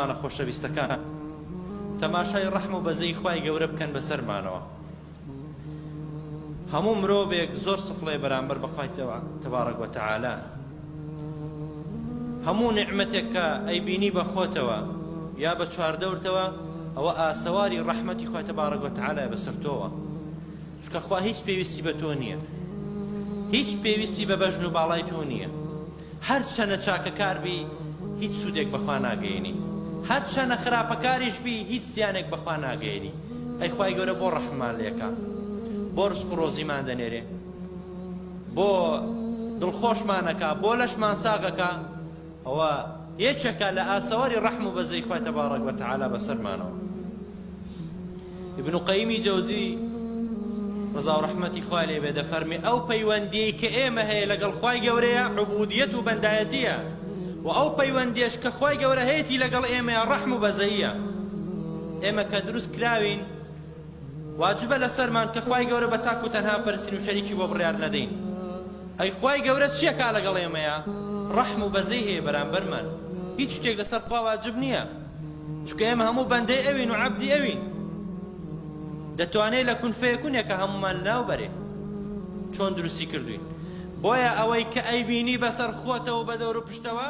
أنا خوش بيستكان تماشای ڕەحم و بەزەی خوای گەورە بکەن بەسەرمانەوە. هەموو مرۆڤێک زۆر سفڵێ بەرامبەر بە خوای تەبارەک وەتەعالە. هەموو نیعمەتێک کە ئەیبینی بە خۆتەوە یا بە چواردەورتەوە ئەوە ئاسەواری ڕەحمەتی خوای تەبارەک وەتەعالایە بەسەر تۆوە، چونکە خوا هیچ پێویستی بە تۆ نییە، هیچ پێویستی بە بەژن و باڵای تۆ نییە. هەر چەنە چاکەکار بی هیچ سوودێک بەخوا ناگەیەنی، هەر چەنە خراپەکاریش بی هیچ زیانێک بەخوا ناگەیەنی. ئەی خوای گەورە بۆ ڕەحممان لێکە، بۆ ڕزق و ڕۆزیمان دەنێرێ، بۆ دڵخۆشمانەکە، بۆ لەشمان ساغەکە. ئەوە یەکێکە لە ئاسەواری ڕەحم و بەزەی خوای تەبارەک وەتەعالە بەسەرمانەوە. ابن قەییمی جەوزی ڕزا و ڕەحمەتی خوای لێ بێ دەفەرمێ ئەو پەیوەندیەی کە ئێمە هەیە لەگەڵ خوای گەورەیە عوبودیەت و بەندایەتیە، و ئەو پەیوەندیش کە خوای گەورە هەیەی لەگەڵ ئێمەیە ڕەحم و بەزەییە. ئێمە کە دروست کراوین واجبە لەسەرمان کە خوای گەورە بە تاک و تەنها پەرستین و شەریکی بۆ بڕیار نەدەین. ئەی خوای گەورە چیەکا لەگەڵ ئێمەیە؟ ڕەحم و بەزەی هەیە بەرامبەرمان، هیچ شتێک لەسەر خوا واجب نییە، چونکە ئێمە هەموو بەندەی ئەوین و عەبدی ئەوین. دەتوانێت لە کون فەیەکونێکە هەمومان لەناوبەرێ چۆن دروستی کردوین. بۆیە ئەوەی کە ئەیبینی بەسەر خۆتەوە بە دەور و پشتەوە